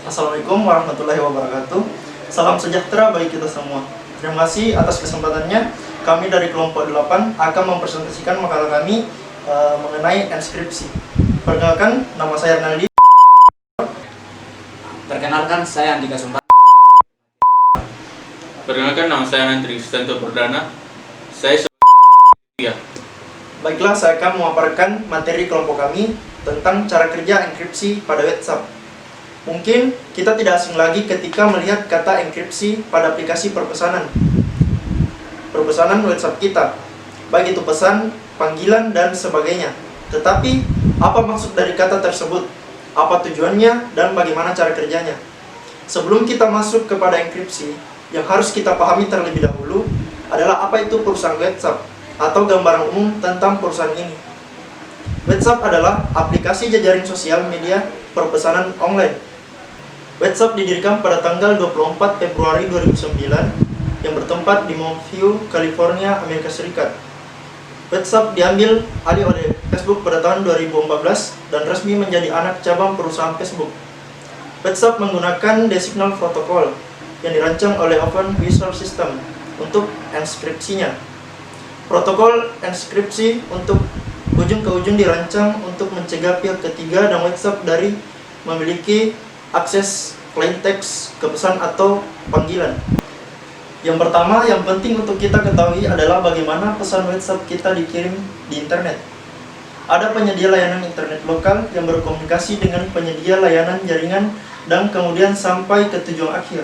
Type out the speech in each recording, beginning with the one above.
Assalamualaikum warahmatullahi wabarakatuh. Salam sejahtera bagi kita semua. Terima kasih atas kesempatannya. Kami dari kelompok 8 akan mempresentasikan makalah kami mengenai enskripsi. Perkenalkan, nama saya Naldi. Perkenalkan, saya Andika Sumpah. Perkenalkan, nama saya Nantri Sustanto Perdana. Saya ya. Baiklah, saya akan memaparkan materi kelompok kami tentang cara kerja enkripsi pada WhatsApp. Mungkin kita tidak asing lagi ketika melihat kata enkripsi pada aplikasi perpesanan WhatsApp kita, baik itu pesan, panggilan, dan sebagainya. Tetapi, apa maksud dari kata tersebut? Apa tujuannya dan bagaimana cara kerjanya? Sebelum kita masuk kepada enkripsi, yang harus kita pahami terlebih dahulu adalah apa itu perusahaan WhatsApp atau gambaran umum tentang perusahaan ini. WhatsApp adalah aplikasi jejaring sosial media perpesanan online. WhatsApp didirikan pada tanggal 24 Februari 2009 yang bertempat di Mount View, California, Amerika Serikat. WhatsApp diambil alih oleh Facebook pada tahun 2014 dan resmi menjadi anak cabang perusahaan Facebook. WhatsApp menggunakan Decimal Protocol yang dirancang oleh Open Visual System untuk enskripsinya. Protokol enskripsi untuk ujung ke ujung dirancang untuk mencegah pihak ketiga dan WhatsApp dari memiliki akses plain text ke pesan atau panggilan. Yang pertama yang penting untuk kita ketahui adalah bagaimana pesan WhatsApp kita dikirim di internet. Ada penyedia layanan internet lokal yang berkomunikasi dengan penyedia layanan jaringan dan kemudian sampai ke tujuan akhir.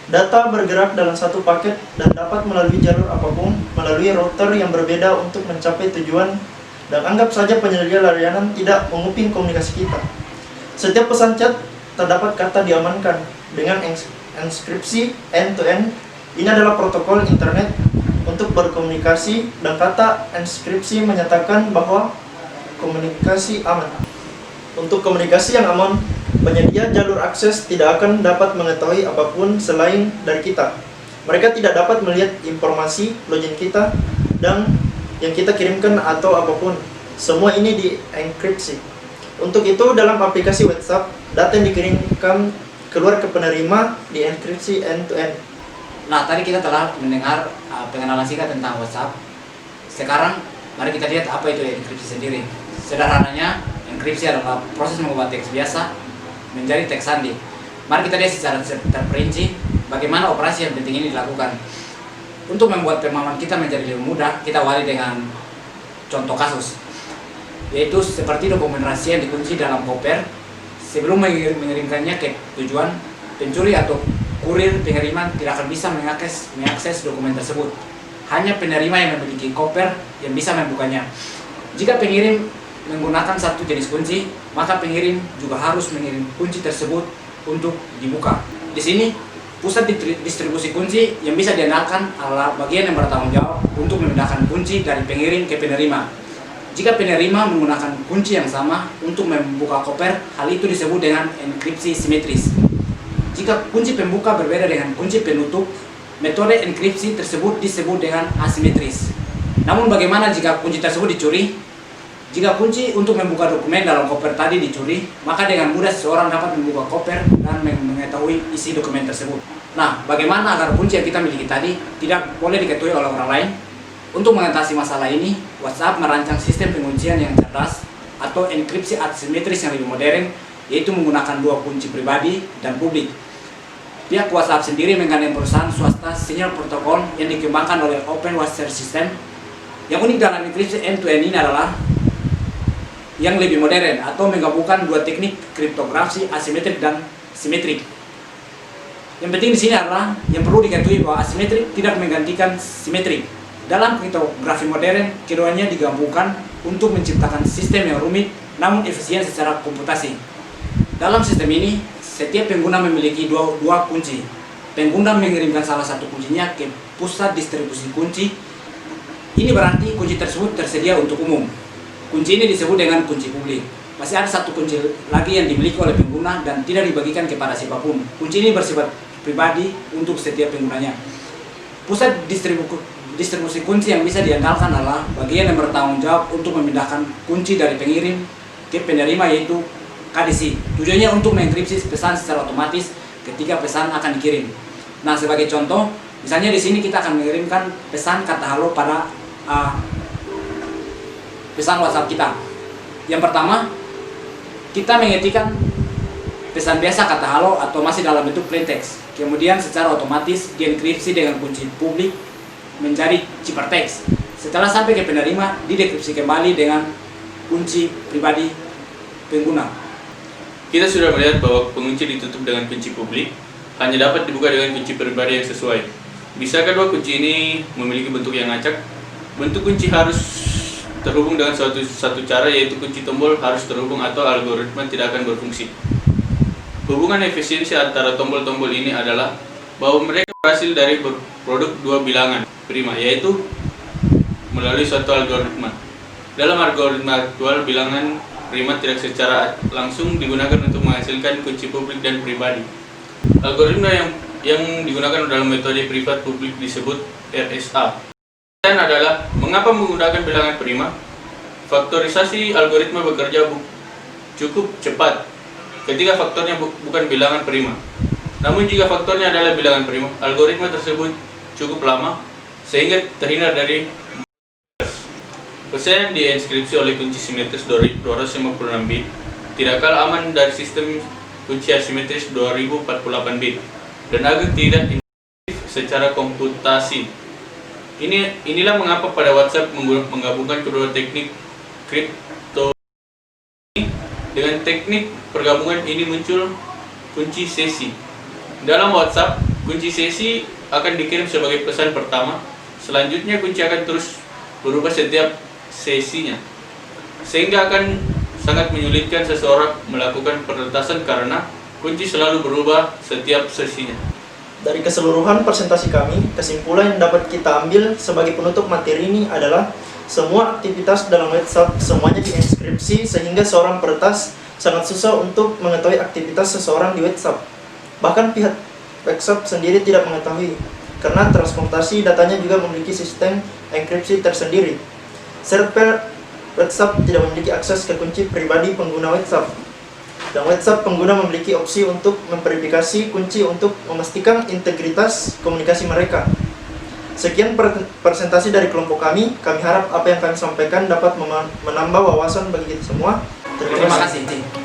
Data bergerak dalam satu paket dan dapat melalui jalur apapun melalui router yang berbeda untuk mencapai tujuan, dan anggap saja penyedia layanan tidak menguping komunikasi kita. Setiap pesan chat terdapat kata diamankan dengan enskripsi end-to-end. Ini adalah protokol internet untuk berkomunikasi, dan kata enskripsi menyatakan bahwa komunikasi aman. Untuk komunikasi yang aman, penyedia jalur akses tidak akan dapat mengetahui apapun selain dari kita. Mereka tidak dapat melihat informasi login kita dan yang kita kirimkan atau apapun. Semua ini dienkripsi. Untuk itu, dalam aplikasi WhatsApp, data yang dikirimkan keluar ke penerima dienkripsi end-to-end. Nah, tadi kita telah mendengar pengenalan singkat tentang WhatsApp. Sekarang, mari kita lihat apa itu enkripsi sendiri. Sederhananya, enkripsi adalah proses mengubah teks biasa menjadi teks sandi. Mari kita lihat secara terperinci bagaimana operasi yang penting ini dilakukan. Untuk membuat pemahaman kita menjadi lebih mudah, kita awali dengan contoh kasus, yaitu seperti dokumen rahasia yang dikunci dalam koper. Sebelum mengirimkannya ke tujuan, pencuri atau kurir pengiriman tidak akan bisa mengakses dokumen tersebut. Hanya penerima yang memiliki koper yang bisa membukanya. Jika pengirim menggunakan satu jenis kunci, maka pengirim juga harus mengirim kunci tersebut untuk dibuka. Di sini, pusat distribusi kunci yang bisa diandalkan adalah bagian yang bertanggung jawab untuk memindahkan kunci dari pengirim ke penerima. Jika penerima menggunakan kunci yang sama untuk membuka koper, hal itu disebut dengan enkripsi simetris. Jika kunci pembuka berbeda dengan kunci penutup, metode enkripsi tersebut disebut dengan asimetris. Namun bagaimana jika kunci tersebut dicuri? Jika kunci untuk membuka dokumen dalam koper tadi dicuri, maka dengan mudah seseorang dapat membuka koper dan mengetahui isi dokumen tersebut. Nah, bagaimana agar kunci yang kita miliki tadi tidak boleh diketahui oleh orang lain? Untuk mengatasi masalah ini, WhatsApp merancang sistem penguncian yang cerdas atau enkripsi asimetris yang lebih modern, yaitu menggunakan dua kunci pribadi dan publik. Pihak WhatsApp sendiri menggandeng perusahaan swasta Signal Protocol yang dikembangkan oleh Open WhatsApp System. Yang unik dalam enkripsi end-to-end ini adalah yang lebih modern atau menggabungkan dua teknik kriptografi asimetrik dan simetrik. Yang penting di sini adalah yang perlu diketahui bahwa asimetrik tidak menggantikan simetrik. Dalam kriptografi modern, keduanya digabungkan untuk menciptakan sistem yang rumit namun efisien secara komputasi. Dalam sistem ini, setiap pengguna memiliki dua kunci. Pengguna mengirimkan salah satu kuncinya ke pusat distribusi kunci. Ini berarti kunci tersebut tersedia untuk umum. Kunci ini disebut dengan kunci publik. Masih ada satu kunci lagi yang dimiliki oleh pengguna dan tidak dibagikan kepada siapapun. Kunci ini bersifat pribadi untuk setiap penggunanya. Pusat distribusi kunci yang bisa diandalkan adalah bagian yang bertanggung jawab untuk memindahkan kunci dari pengirim ke penerima, yaitu KDC. Tujuannya untuk mengenkripsi pesan secara otomatis ketika pesan akan dikirim. Nah, sebagai contoh, misalnya di sini kita akan mengirimkan pesan kata halo pada pesan WhatsApp kita. Yang pertama, kita mengetikkan pesan biasa kata halo atau masih dalam bentuk plain text. Kemudian secara otomatis dienkripsi dengan kunci publik menjadi ciphertext. Setelah sampai ke penerima, didekripsi kembali dengan kunci pribadi pengguna. Kita sudah melihat bahwa pengunci ditutup dengan kunci publik hanya dapat dibuka dengan kunci pribadi yang sesuai. Bisa kedua kunci ini memiliki bentuk yang acak? Bentuk kunci harus terhubung dengan satu cara, yaitu kunci tombol harus terhubung atau algoritma tidak akan berfungsi. Hubungan efisiensi antara tombol-tombol ini adalah bahwa mereka berhasil dari produk dua bilangan prima, yaitu melalui suatu algoritma. Dalam algoritma aktual, bilangan prima tidak secara langsung digunakan untuk menghasilkan kunci publik dan pribadi. Algoritma yang digunakan dalam metode privat publik disebut RSA. Pertanyaan adalah, mengapa menggunakan bilangan prima? Faktorisasi algoritma bekerja cukup cepat ketika faktornya bukan bilangan prima. Namun jika faktornya adalah bilangan prima, algoritma tersebut cukup lama sehingga terhindar dari pesan yang dienkripsi oleh kunci simetris 256 bit tidak kalah aman dari sistem kunci asimetris 2048 bit dan agak tidak intuitif secara komputasi. Inilah mengapa pada WhatsApp menggabungkan kedua teknik kripto dengan teknik pergabungan ini muncul kunci sesi. Dalam WhatsApp, kunci sesi akan dikirim sebagai pesan pertama. Selanjutnya kunci akan terus berubah setiap sesinya, sehingga akan sangat menyulitkan seseorang melakukan peretasan karena kunci selalu berubah setiap sesinya. Dari keseluruhan presentasi kami, kesimpulan yang dapat kita ambil sebagai penutup materi ini adalah semua aktivitas dalam WhatsApp semuanya dienkripsi sehingga seorang peretas sangat susah untuk mengetahui aktivitas seseorang di WhatsApp. Bahkan pihak WhatsApp sendiri tidak mengetahui, karena transportasi datanya juga memiliki sistem enkripsi tersendiri. Server WhatsApp tidak memiliki akses ke kunci pribadi pengguna WhatsApp. Dan WhatsApp pengguna memiliki opsi untuk memverifikasi kunci untuk memastikan integritas komunikasi mereka. Sekian presentasi dari kelompok kami. Kami harap apa yang kami sampaikan dapat menambah wawasan bagi kita semua. Terima kasih.